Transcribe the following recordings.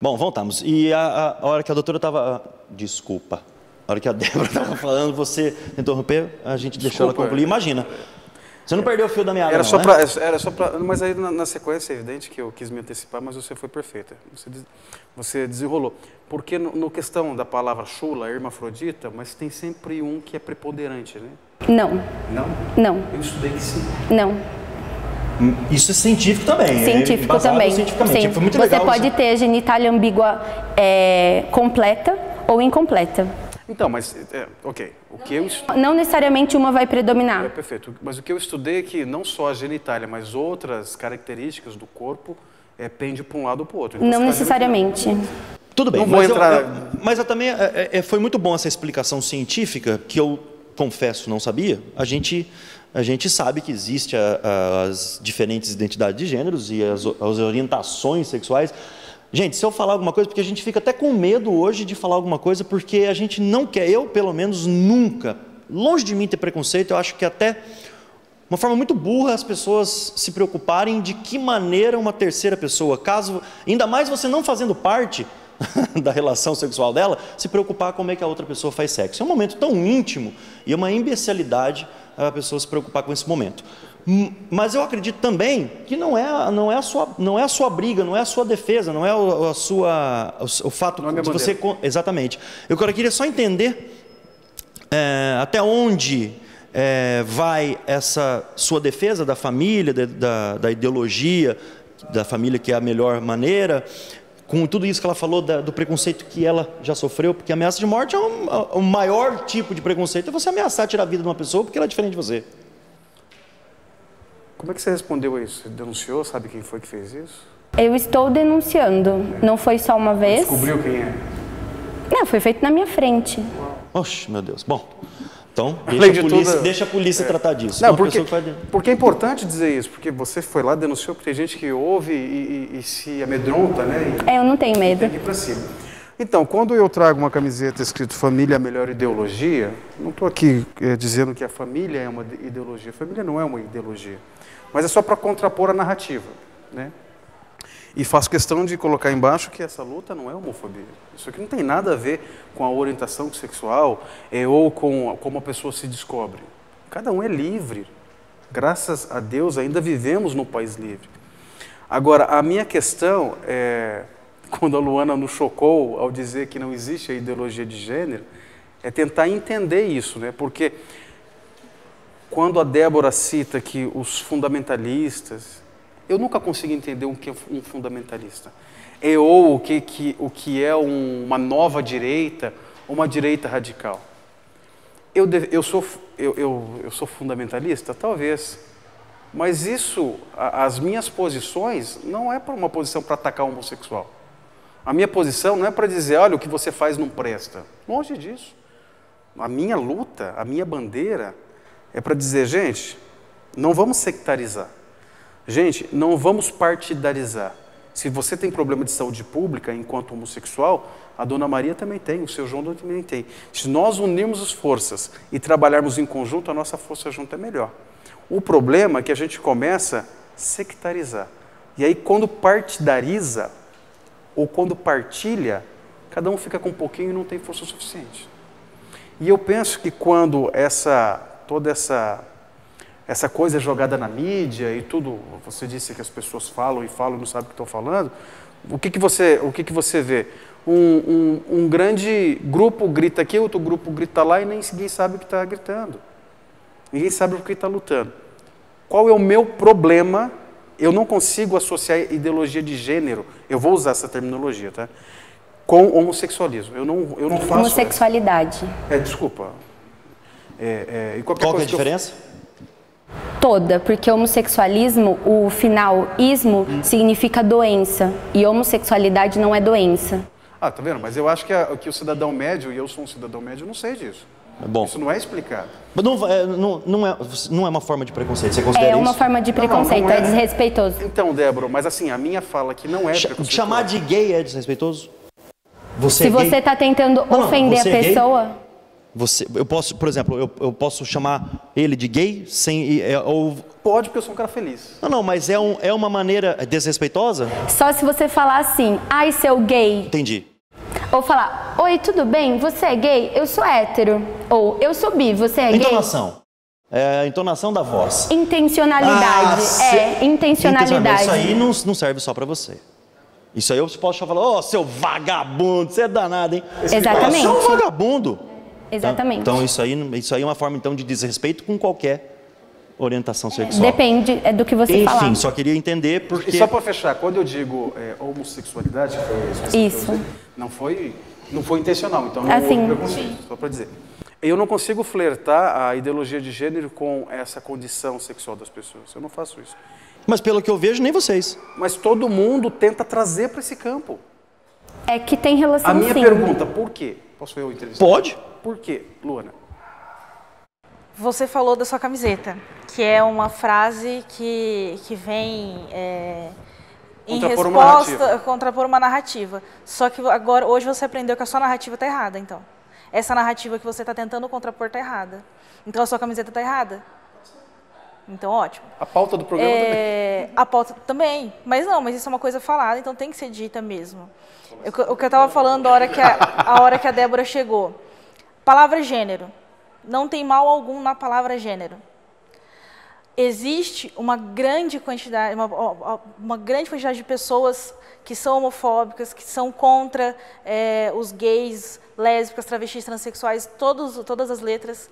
Bom, voltamos. E a hora que a doutora estava... Desculpa. A hora que a Débora estava falando, você interrompeu, a gente deixou ela concluir. Imagina. Você não perdeu o fio da meada, era não, só né? Era só para... Mas aí na sequência é evidente que eu quis me antecipar, mas você foi perfeita. Você desenrolou. Porque no questão da palavra chula, hermafrodita, mas tem sempre um que é preponderante, né? Não. Não? Não. Eu estudei que sim. Não. Isso é científico também. Científico também. Cientificamente. Sim. Foi muito Você legal, pode ter genitália ambígua completa ou incompleta. Então, mas, ok, o que eu estudei... Não necessariamente uma vai predominar. Perfeito, mas o que eu estudei é que não só a genitália, mas outras características do corpo pende para um lado ou para o outro. Então, não necessariamente. Tudo bem, não vou entrar... mas eu também foi muito bom essa explicação científica, que eu confesso não sabia. A gente sabe que existe as diferentes identidades de gêneros e as orientações sexuais. Gente, se eu falar alguma coisa, porque a gente fica até com medo hoje de falar alguma coisa, porque a gente não quer, eu pelo menos nunca, longe de mim ter preconceito, eu acho que até uma forma muito burra as pessoas se preocuparem de que maneira uma terceira pessoa, caso, ainda mais você não fazendo parte da relação sexual dela, se preocupar como é que a outra pessoa faz sexo. É um momento tão íntimo e é uma imbecilidade a pessoa se preocupar com esse momento. Mas eu acredito também que não é a sua briga, não é a sua defesa, não é o fato de você... Exatamente. Eu queria só entender até onde vai essa sua defesa da família, da ideologia, da família que é a melhor maneira, com tudo isso que ela falou do preconceito que ela já sofreu, porque a ameaça de morte é o maior tipo de preconceito, é você ameaçar tirar a vida de uma pessoa porque ela é diferente de você. Como é que você respondeu a isso? Você denunciou? Sabe quem foi que fez isso? Eu estou denunciando. Não foi só uma vez. Descobriu quem é? Não, foi feito na minha frente. Oxe, meu Deus. Bom, então deixa a polícia tratar disso. Não, porque é importante dizer isso, porque você foi lá, denunciou, porque tem gente que ouve e se amedronta, né? Eu não tenho medo. Tem que ir pra cima. Então, quando eu trago uma camiseta escrito família é a melhor ideologia, não estou aqui dizendo que a família é uma ideologia. A família não é uma ideologia. Mas é só para contrapor a narrativa, né? E faço questão de colocar embaixo que essa luta não é homofobia. Isso aqui não tem nada a ver com a orientação sexual ou com como a pessoa se descobre. Cada um é livre. Graças a Deus ainda vivemos num país livre. Agora, a minha questão é, quando a Luana nos chocou ao dizer que não existe a ideologia de gênero, é tentar entender isso, né? Porque quando a Débora cita que os fundamentalistas... Eu nunca consigo entender o que é um fundamentalista. Ou o que é uma nova direita, uma direita radical. Eu sou fundamentalista? Talvez. Mas isso, as minhas posições, não é para uma posição para atacar o homossexual. A minha posição não é para dizer, olha, o que você faz não presta. Longe disso. A minha luta, a minha bandeira, é para dizer, gente, não vamos sectarizar. Gente, não vamos partidarizar. Se você tem problema de saúde pública enquanto homossexual, a Dona Maria também tem, o seu João também tem. Se nós unirmos as forças e trabalharmos em conjunto, a nossa força junto é melhor. O problema é que a gente começa a sectarizar. E aí, quando partidariza ou quando partilha, cada um fica com um pouquinho e não tem força suficiente. E eu penso que quando toda essa coisa é jogada na mídia e tudo, você disse que as pessoas falam e não sabem o que estão falando, o que você vê? Um grande grupo grita aqui, outro grupo grita lá e ninguém sabe o que está gritando. Ninguém sabe o que está lutando. Qual é o meu problema? Eu não consigo associar ideologia de gênero, eu vou usar essa terminologia, tá? Com homossexualismo. Eu não faço... Homossexualidade. Desculpa. Qual que é a diferença? Toda, porque homossexualismo, o final ismo significa doença e homossexualidade não é doença. Tá vendo? Mas eu acho que o cidadão médio, e eu sou um cidadão médio, eu não sei disso. Bom. Isso não é explicado. Mas não é uma forma de preconceito, você considera isso? É uma forma de preconceito, é desrespeitoso. Então, Débora, mas assim, a minha fala que não é preconceituoso. Chamar de gay é desrespeitoso? Se você está tentando ofender a pessoa... eu posso, por exemplo, eu posso chamar ele de gay sem... ou... Pode, porque eu sou um cara feliz. Não, mas é uma maneira desrespeitosa? Só se você falar assim, ai, seu gay. Entendi. Ou falar, oi, tudo bem? Você é gay? Eu sou hétero. Ou, eu sou bi, você é gay? Entonação. É a entonação da voz. Intencionalidade. Intencionalidade. Isso aí não serve só pra você. Isso aí eu posso falar, ô, seu vagabundo, você é danado, hein? Exatamente. Eu sou um vagabundo. Exatamente. Então isso aí é uma forma então de desrespeito com qualquer orientação sexual. Depende do que você falar. Enfim, só queria entender porque... E só para fechar, quando eu digo homossexualidade, isso. Não foi intencional, então não assim, houve preconceito, só para dizer. Eu não consigo flertar a ideologia de gênero com essa condição sexual das pessoas. Eu não faço isso. Mas pelo que eu vejo, nem vocês. Mas todo mundo tenta trazer para esse campo. É que tem relação, A minha sim. pergunta, por quê? Posso eu entrevistar? Pode. Por quê, Luana? Você falou da sua camiseta, que é uma frase que vem em resposta, contrapor uma narrativa. Só que agora, hoje você aprendeu que a sua narrativa está errada, então. Essa narrativa que você está tentando contrapor está errada. Então a sua camiseta está errada. Então, ótimo. A pauta do programa também. A pauta também. Mas isso é uma coisa falada, então tem que ser dita mesmo. O que eu estava falando a hora que a Débora chegou. Palavra gênero. Não tem mal algum na palavra gênero. Existe uma grande quantidade de pessoas que são homofóbicas, que são contra os gays, lésbicas, travestis, transexuais, todas as letras.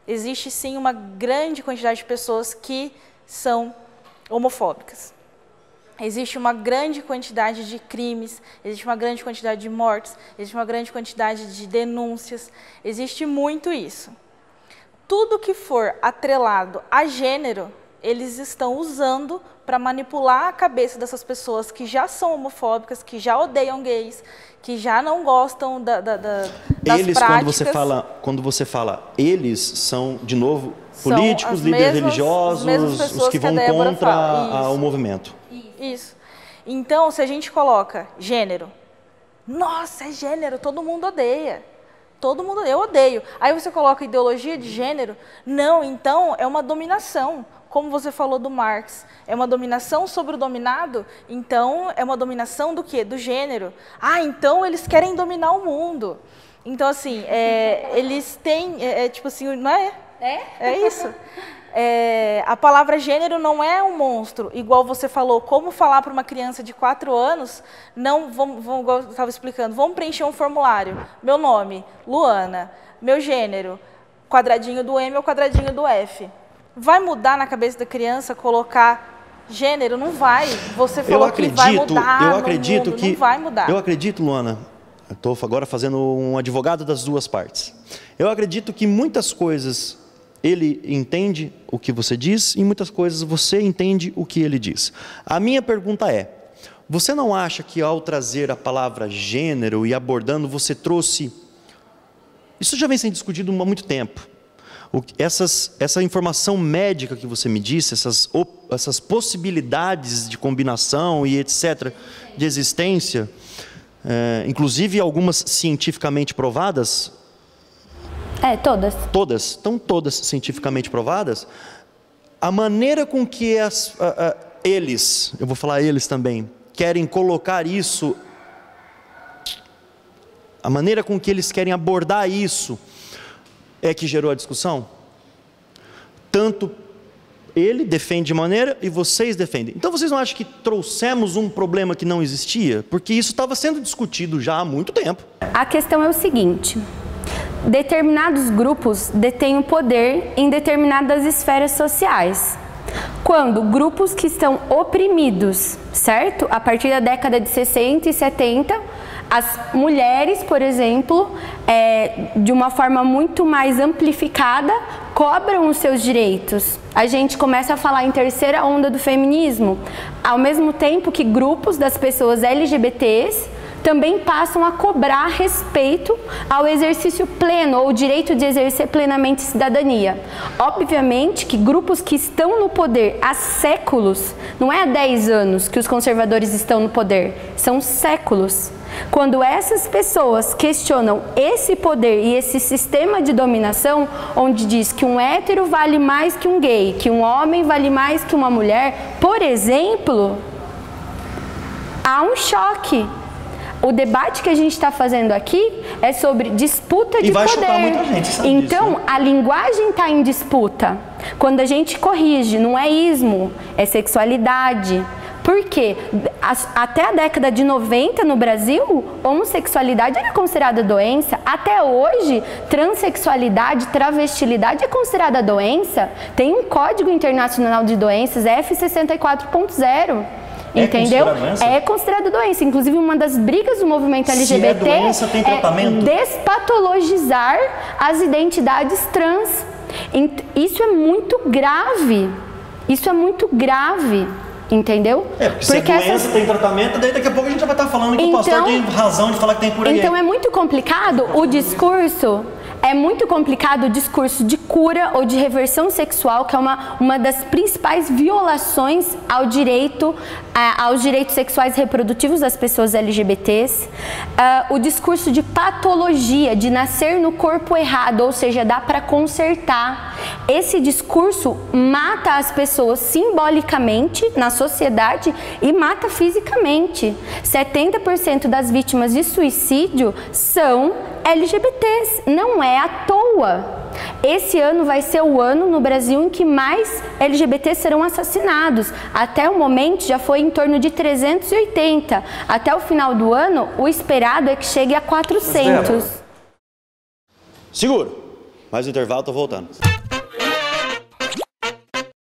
Existe sim uma grande quantidade de pessoas que são homofóbicas. Existe uma grande quantidade de crimes, existe uma grande quantidade de mortes, existe uma grande quantidade de denúncias, existe muito isso. Tudo que for atrelado a gênero, eles estão usando para manipular a cabeça dessas pessoas que já são homofóbicas, que já odeiam gays, que já não gostam das eles, práticas. Quando você fala eles, são, de novo, políticos, líderes religiosos, os que vão contra o movimento. Isso. Então, se a gente coloca gênero, nossa, é gênero, todo mundo odeia. Todo mundo, eu odeio. Aí você coloca ideologia de gênero, não, então é uma dominação. Como você falou do Marx, é uma dominação sobre o dominado, então é uma dominação do quê? Do gênero. Ah, então eles querem dominar o mundo. Então, assim, eles têm, tipo assim, não é? É isso. A palavra gênero não é um monstro, igual você falou. Como falar para uma criança de 4 anos, igual eu estava explicando, vamos preencher um formulário. Meu nome, Luana. Meu gênero, quadradinho do M ou quadradinho do F. Vai mudar na cabeça da criança colocar gênero? Não vai. Você falou que vai mudar no mundo, não vai mudar. Eu acredito, Luana, estou agora fazendo um advogado das duas partes. Eu acredito que muitas coisas ele entende o que você diz e muitas coisas você entende o que ele diz. A minha pergunta é, você não acha que ao trazer a palavra gênero e abordando, você trouxe... Isso já vem sendo discutido há muito tempo. Essa informação médica que você me disse, essas possibilidades de combinação e etc., de existência, inclusive algumas cientificamente provadas... Todas. Todas, estão todas cientificamente provadas. A maneira com que eles, eu vou falar eles também, querem colocar isso, a maneira com que eles querem abordar isso, é que gerou a discussão? Tanto ele defende de maneira e vocês defendem. Então vocês não acham que trouxemos um problema que não existia? Porque isso estava sendo discutido já há muito tempo. A questão é o seguinte: determinados grupos detêm o poder em determinadas esferas sociais. Quando grupos que estão oprimidos, certo? A partir da década de 60 e 70, as mulheres, por exemplo, de uma forma muito mais amplificada, cobram os seus direitos. A gente começa a falar em terceira onda do feminismo, ao mesmo tempo que grupos das pessoas LGBTs também passam a cobrar respeito ao exercício pleno ou o direito de exercer plenamente cidadania. Obviamente que grupos que estão no poder há séculos, não é há 10 anos que os conservadores estão no poder, são séculos. Quando essas pessoas questionam esse poder e esse sistema de dominação, onde diz que um hétero vale mais que um gay, que um homem vale mais que uma mulher, por exemplo, há um choque. O debate que a gente está fazendo aqui é sobre disputa de poder. E vai chocar muita gente, sabe então, disso, né? A linguagem está em disputa. Quando a gente corrige, não é ismo, é sexualidade. Por quê? Até a década de 90 no Brasil, homossexualidade era considerada doença. Até hoje, transexualidade, travestilidade é considerada doença. Tem um Código Internacional de Doenças, F64.0. Entendeu? É considerada doença. Inclusive, uma das brigas do movimento LGBT é despatologizar as identidades trans. Isso é muito grave. Isso é muito grave. Entendeu? Porque se a doença tem tratamento, daí daqui a pouco a gente já vai estar falando que o pastor tem razão de falar que tem cura. Então é muito complicado o discurso. É muito complicado o discurso de cura ou de reversão sexual, que é uma das principais violações aos direitos sexuais e reprodutivos das pessoas LGBTs. O discurso de patologia, de nascer no corpo errado, ou seja, dá para consertar. Esse discurso mata as pessoas simbolicamente na sociedade e mata fisicamente. 70% das vítimas de suicídio são LGBTs, não é à toa. Esse ano vai ser o ano no Brasil em que mais LGBTs serão assassinados. Até o momento já foi em torno de 380. Até o final do ano, o esperado é que chegue a 400. Seguro. Mais um intervalo, tô voltando.